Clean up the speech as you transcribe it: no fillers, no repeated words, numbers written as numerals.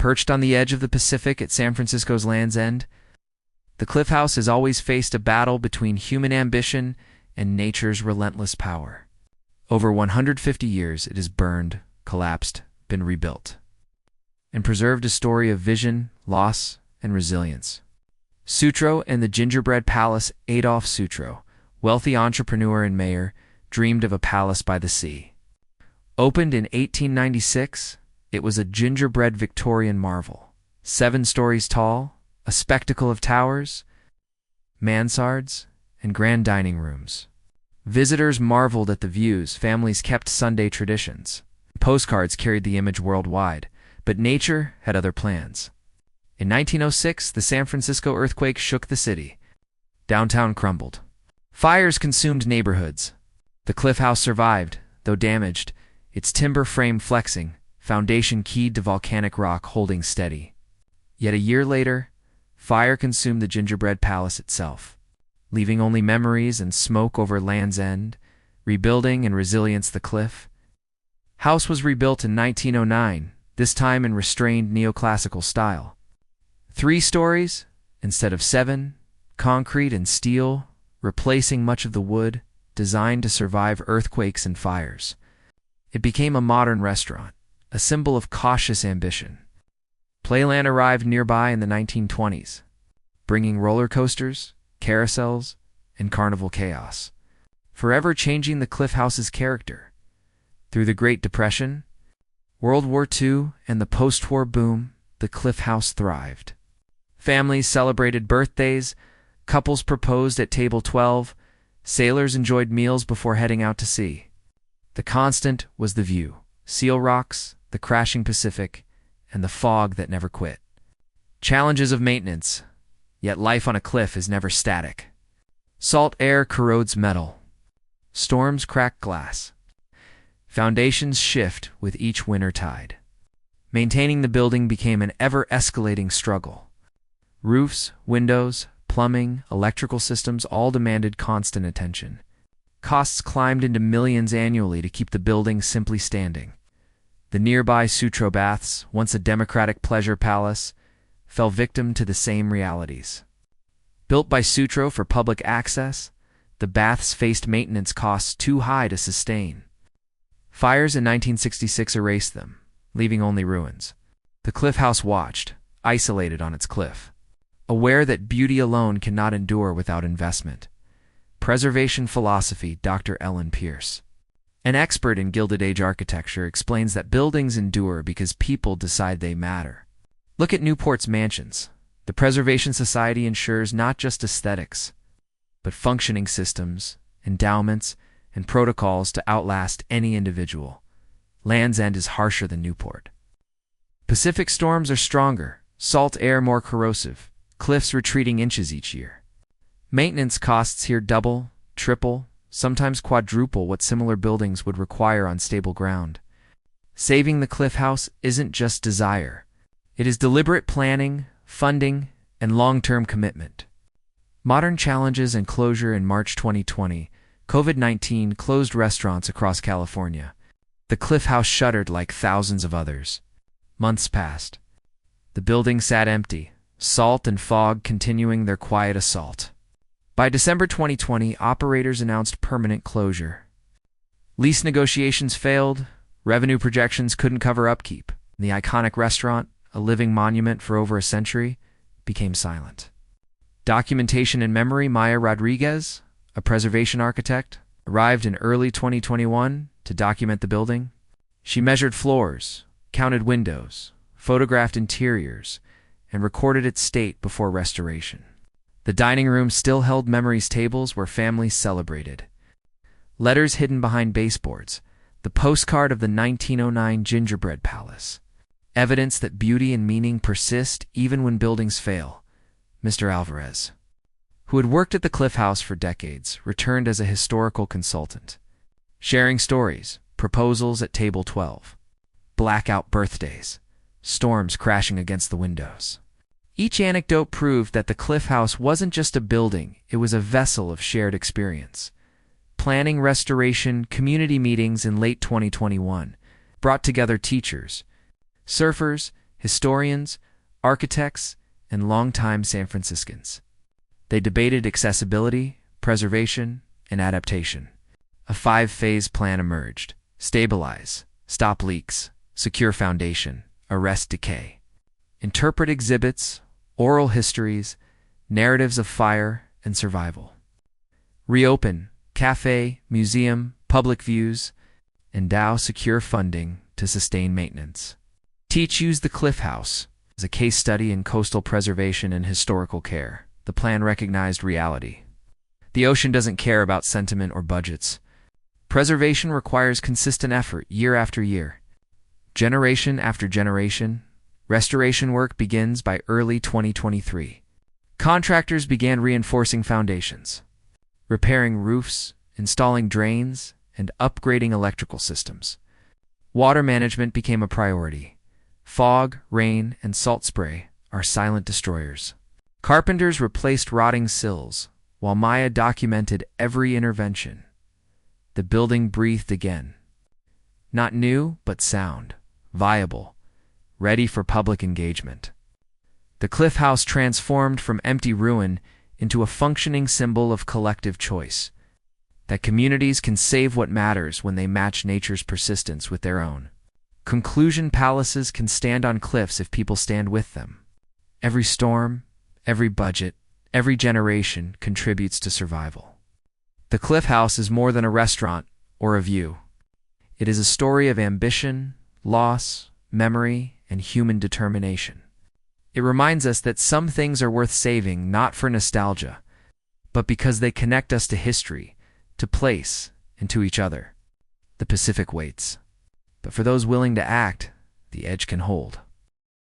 Perched on the edge of the Pacific at San Francisco's Land's End, the Cliff House has always faced a battle between human ambition and nature's relentless power. Over 150 years, it has burned, collapsed, been rebuilt, and preserved a story of vision, loss, and resilience. Sutro and the Gingerbread Palace. Adolf Sutro, wealthy entrepreneur and mayor, dreamed of a palace by the sea. Opened in 1896, it was a gingerbread Victorian marvel. 7 stories tall, a spectacle of towers, mansards, and grand dining rooms. Visitors marveled at the views. Families kept Sunday traditions. Postcards carried the image worldwide, but nature had other plans. In 1906, the San Francisco earthquake shook the city. Downtown crumbled. Fires consumed neighborhoods. The Cliff House survived, though damaged, its timber frame flexing, foundation keyed to volcanic rock holding steady. Yet a year later, fire consumed the Gingerbread Palace itself, leaving only memories and smoke over Land's End. Rebuilding and resilience. The Cliff House was rebuilt in 1909, this time in restrained neoclassical style. 3 stories instead of 7, concrete and steel, replacing much of the wood, designed to survive earthquakes and fires. It became a modern restaurant, a symbol of cautious ambition. Playland arrived nearby in the 1920s, bringing roller coasters, carousels, and carnival chaos, forever changing the Cliff House's character. Through the Great Depression, World War II, and the post-war boom, the Cliff House thrived. Families celebrated birthdays, couples proposed at table 12, sailors enjoyed meals before heading out to sea. The constant was the view: seal rocks, the crashing Pacific, and the fog that never quit. Challenges of maintenance, yet life on a cliff is never static. Salt air corrodes metal. Storms crack glass. Foundations shift with each winter tide. Maintaining the building became an ever-escalating struggle. Roofs, windows, plumbing, electrical systems all demanded constant attention. Costs climbed into millions annually to keep the building simply standing. The nearby Sutro Baths, once a democratic pleasure palace, fell victim to the same realities. Built by Sutro for public access, the baths faced maintenance costs too high to sustain. Fires in 1966 erased them, leaving only ruins. The Cliff House watched, isolated on its cliff, aware that beauty alone cannot endure without investment. Preservation philosophy. Dr. Ellen Pierce, an expert in Gilded Age architecture, explains that buildings endure because people decide they matter. Look at Newport's mansions. The Preservation Society ensures not just aesthetics, but functioning systems, endowments, and protocols to outlast any individual. Land's End is harsher than Newport. Pacific storms are stronger, salt air more corrosive, cliffs retreating inches each year. Maintenance costs here double, triple, sometimes quadruple what similar buildings would require on stable ground. Saving the Cliff House isn't just desire. It is deliberate planning, funding, and long-term commitment. Modern challenges and closure. In March 2020, COVID-19 closed restaurants across California. The Cliff House shuttered like thousands of others. Months passed. The building sat empty, salt and fog continuing their quiet assault. By December 2020, operators announced permanent closure. Lease negotiations failed, revenue projections couldn't cover upkeep. The iconic restaurant, a living monument for over a century, became silent. Documentation and memory. Maya Rodriguez, a preservation architect, arrived in early 2021 to document the building. She measured floors, counted windows, photographed interiors, and recorded its state before restoration. The dining room still held memories. Tables where families celebrated. Letters hidden behind baseboards. The postcard of the 1909 Gingerbread Palace. Evidence that beauty and meaning persist even when buildings fail. Mr. Alvarez, who had worked at the Cliff House for decades, returned as a historical consultant, sharing stories, proposals at table 12, blackout birthdays, storms crashing against the windows. Each anecdote proved that the Cliff House wasn't just a building, it was a vessel of shared experience. Planning restoration community meetings in late 2021 brought together teachers, surfers, historians, architects, and longtime San Franciscans. They debated accessibility, preservation, and adaptation. A 5-phase plan emerged: stabilize, stop leaks, secure foundation, arrest decay. Interpret exhibits, oral histories, narratives of fire and survival. Reopen, cafe, museum, public views. Endow secure funding to sustain maintenance. Teach use the Cliff House as a case study in coastal preservation and historical care. The plan recognized reality. The ocean doesn't care about sentiment or budgets. Preservation requires consistent effort year after year. Generation after generation, restoration work begins by early 2023. Contractors began reinforcing foundations, repairing roofs, installing drains, and upgrading electrical systems. Water management became a priority. Fog, rain, and salt spray are silent destroyers. Carpenters replaced rotting sills, while Maya documented every intervention. The building breathed again. Not new, but sound, viable, ready for public engagement. The Cliff House transformed from empty ruin into a functioning symbol of collective choice, that communities can save what matters when they match nature's persistence with their own. Conclusion: palaces can stand on cliffs if people stand with them. Every storm, every budget, every generation contributes to survival. The Cliff House is more than a restaurant or a view. It is a story of ambition, loss, memory, and human determination. It reminds us that some things are worth saving not for nostalgia, but because they connect us to history, to place, and to each other. The Pacific waits, but for those willing to act, the edge can hold.